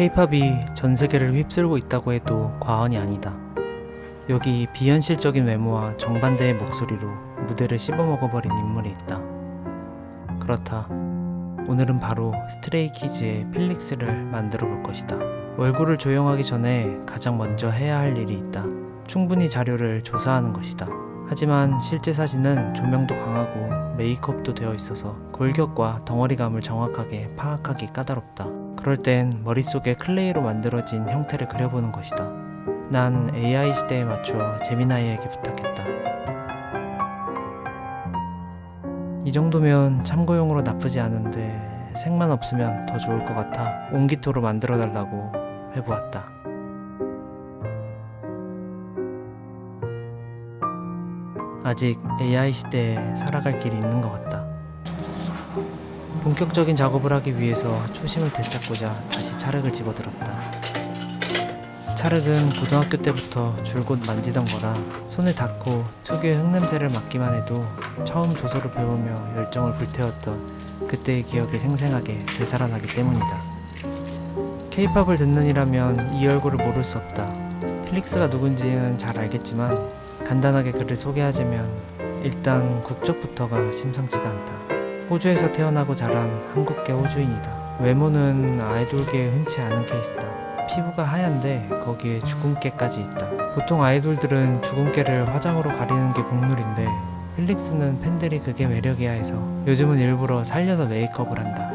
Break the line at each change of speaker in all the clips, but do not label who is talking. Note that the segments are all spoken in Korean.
K-팝이 전 세계를 휩쓸고 있다고 해도 과언이 아니다. 여기 비현실적인 외모와 정반대의 목소리로 무대를 씹어먹어버린 인물이 있다. 그렇다. 오늘은 바로 스트레이키즈의 필릭스를 만들어 볼 것이다. 얼굴을 조형하기 전에 가장 먼저 해야 할 일이 있다. 충분히 자료를 조사하는 것이다. 하지만 실제 사진은 조명도 강하고 메이크업도 되어 있어서 골격과 덩어리감을 정확하게 파악하기 까다롭다. 그럴 땐 머릿속에 클레이로 만들어진 형태를 그려보는 것이다. 난 AI 시대에 맞추어 제미나이에게 부탁했다. 이 정도면 참고용으로 나쁘지 않은데 색만 없으면 더 좋을 것 같아 온기토로 만들어달라고 해보았다. 아직 AI 시대에 살아갈 길이 있는 것 같다. 본격적인 작업을 하기 위해서 초심을 되찾고자 다시 찰흙을 집어들었다. 찰흙은 고등학교 때부터 줄곧 만지던 거라 손을 닿고 특유의 흙냄새를 맡기만 해도 처음 조소를 배우며 열정을 불태웠던 그때의 기억이 생생하게 되살아나기 때문이다. K-팝을 듣는 이라면 이 얼굴을 모를 수 없다. 필릭스가 누군지는 잘 알겠지만 간단하게 그를 소개하자면 일단 국적부터가 심상치가 않다. 호주에서 태어나고 자란 한국계 호주인이다. 외모는 아이돌계에 흔치 않은 케이스다. 피부가 하얀데 거기에 주근깨까지 있다. 보통 아이돌들은 주근깨를 화장으로 가리는 게 국룰인데 필릭스는 팬들이 그게 매력이야 해서 요즘은 일부러 살려서 메이크업을 한다.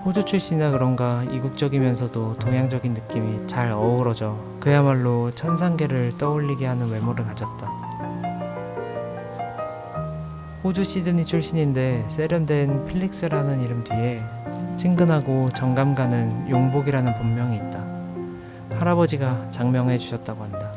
호주 출신이라 그런가 이국적이면서도 동양적인 느낌이 잘 어우러져 그야말로 천상계를 떠올리게 하는 외모를 가졌다. 호주 시드니 출신인데 세련된 필릭스라는 이름 뒤에 친근하고 정감 가는 용복이라는 본명이 있다. 할아버지가 장명해 주셨다고 한다.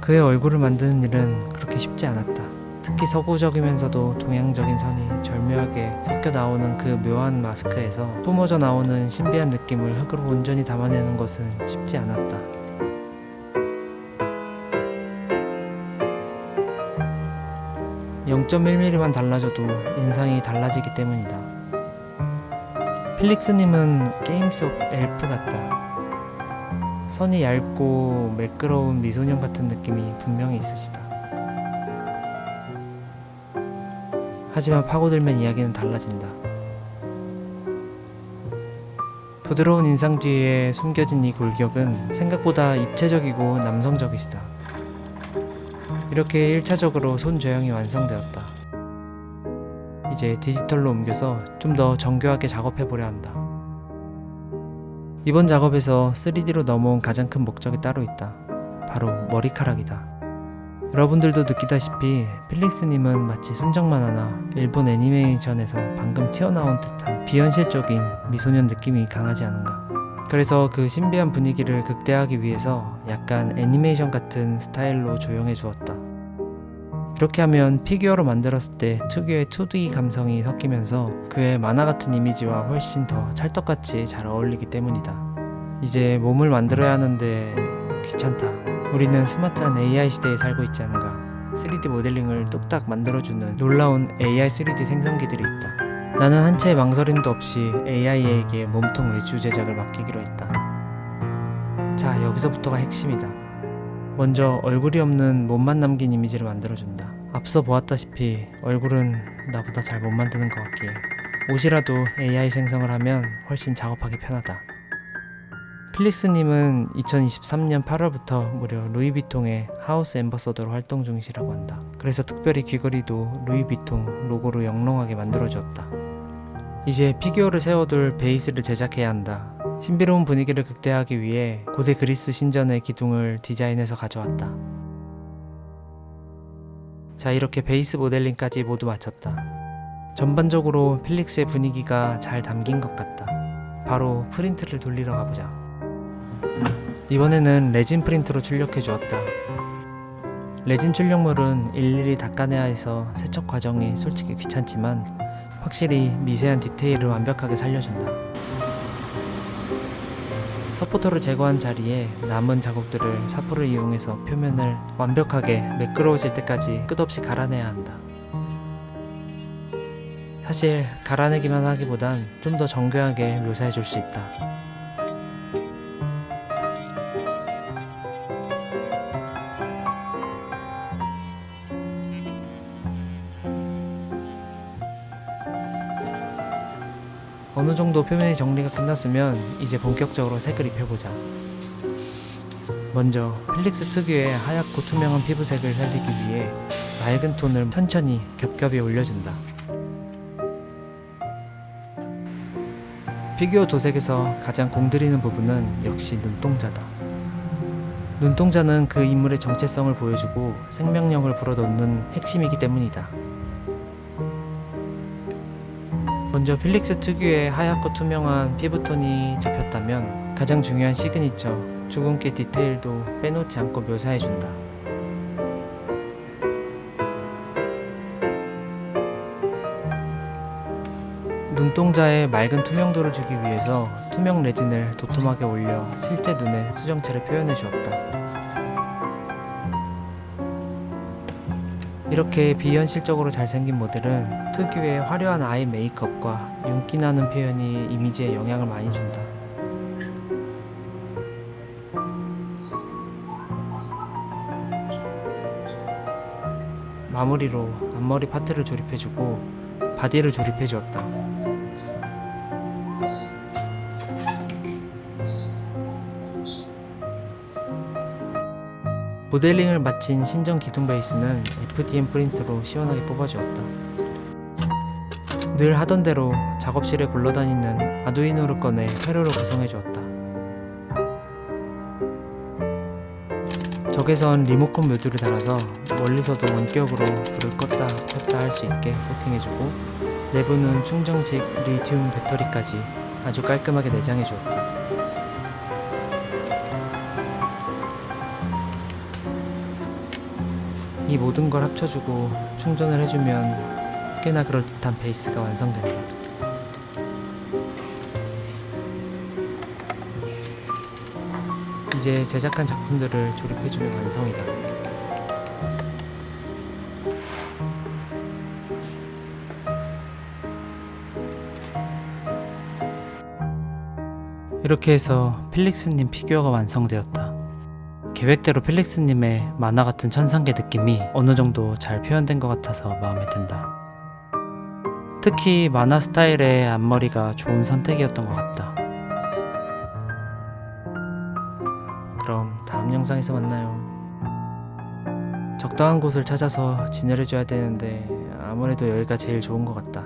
그의 얼굴을 만드는 일은 그렇게 쉽지 않았다. 특히 서구적이면서도 동양적인 선이 절묘하게 섞여 나오는 그 묘한 마스크에서 뿜어져 나오는 신비한 느낌을 흙으로 온전히 담아내는 것은 쉽지 않았다. (0.1mm만) 달라져도 인상이 달라지기 때문이다. 필릭스님은 게임 속 엘프 같다. 선이 얇고 매끄러운 미소년 같은 느낌이 분명히 있으시다. 하지만 파고들면 이야기는 달라진다. 부드러운 인상 뒤에 숨겨진 이 골격은 생각보다 입체적이고 남성적이시다. 이렇게 1차적으로 손 조형이 완성되었다. 이제 디지털로 옮겨서 좀 더 정교하게 작업해보려 한다. 이번 작업에서 3D로 넘어온 가장 큰 목적이 따로 있다. 바로 머리카락이다. 여러분들도 느끼다시피 필릭스님은 마치 순정 만화나 일본 애니메이션에서 방금 튀어나온 듯한 비현실적인 미소년 느낌이 강하지 않은가. 그래서 그 신비한 분위기를 극대화하기 위해서 약간 애니메이션 같은 스타일로 조형해 주었다. 이렇게 하면 피규어로 만들었을 때 특유의 2D 감성이 섞이면서 그의 만화 같은 이미지와 훨씬 더 찰떡같이 잘 어울리기 때문이다. 이제 몸을 만들어야 하는데 귀찮다. 우리는 스마트한 AI 시대에 살고 있지 않은가. 3D 모델링을 뚝딱 만들어주는 놀라운 AI 3D 생성기들이 있다. 나는 한 채의 망설임도 없이 AI에게 몸통 외주 제작을 맡기기로 했다. 자, 여기서부터가 핵심이다. 먼저 얼굴이 없는 몸만 남긴 이미지를 만들어준다. 앞서 보았다시피 얼굴은 나보다 잘 못 만드는 것 같기에 옷이라도 AI 생성을 하면 훨씬 작업하기 편하다. 필릭스님은 2023년 8월부터 무려 루이비통의 하우스 앰버서더로 활동 중이시라고 한다. 그래서 특별히 귀걸이도 루이비통 로고로 영롱하게 만들어주었다. 이제 피규어를 세워둘 베이스를 제작해야 한다. 신비로운 분위기를 극대화하기 위해 고대 그리스 신전의 기둥을 디자인해서 가져왔다. 자, 이렇게 베이스 모델링까지 모두 마쳤다. 전반적으로 필릭스의 분위기가 잘 담긴 것 같다. 바로 프린트를 돌리러 가보자. 이번에는 레진 프린트로 출력해 주었다. 레진 출력물은 일일이 닦아내야 해서 세척 과정이 솔직히 귀찮지만 확실히 미세한 디테일을 완벽하게 살려준다. 서포터를 제거한 자리에 남은 자국들을 사포를 이용해서 표면을 완벽하게 매끄러워질 때까지 끝없이 갈아내야 한다. 사실 갈아내기만 하기보단 좀 더 정교하게 묘사해 줄 수 있다. 어느 정도 표면의 정리가 끝났으면 이제 본격적으로 색을 입혀보자. 먼저 필릭스 특유의 하얗고 투명한 피부색을 살리기 위해 맑은 톤을 천천히 겹겹이 올려준다. 피규어 도색에서 가장 공들이는 부분은 역시 눈동자다. 눈동자는 그 인물의 정체성을 보여주고 생명력을 불어넣는 핵심이기 때문이다. 먼저 필릭스 특유의 하얗고 투명한 피부톤이 잡혔다면 가장 중요한 시그니처 주근깨 디테일도 빼놓지 않고 묘사해준다. 눈동자에 맑은 투명도를 주기 위해서 투명 레진을 도톰하게 올려 실제 눈의 수정체를 표현해 주었다. 이렇게 비현실적으로 잘생긴 모델은 특유의 화려한 아이 메이크업과 윤기나는 표현이 이미지에 영향을 많이 준다. 마무리로 앞머리 파트를 조립해주고 바디를 조립해주었다. 모델링을 마친 신전 기둥 베이스는 FDM 프린트로 시원하게 뽑아주었다. 늘 하던 대로 작업실에 굴러다니는 아두이노를 꺼내 회로를 구성해주었다. 적외선 리모컨 묘두를 달아서 멀리서도 원격으로 불을 껐다 켰다 할 수 있게 세팅해주고 내부는 충전식 리튬 배터리까지 아주 깔끔하게 내장해주었다. 이 모든 걸 합쳐주고 충전을 해주면 꽤나 그럴듯한 베이스가 완성된다. 이제 제작한 작품들을 조립해주면 완성이다. 이렇게 해서 필릭스님 피규어가 완성되었다. 계획대로 필릭스님의 만화 같은 천상계 느낌이 어느 정도 잘 표현된 것 같아서 마음에 든다. 특히 만화 스타일의 앞머리가 좋은 선택이었던 것 같다. 그럼 다음 영상에서 만나요. 적당한 곳을 찾아서 진열해줘야 되는데 아무래도 여기가 제일 좋은 것 같다.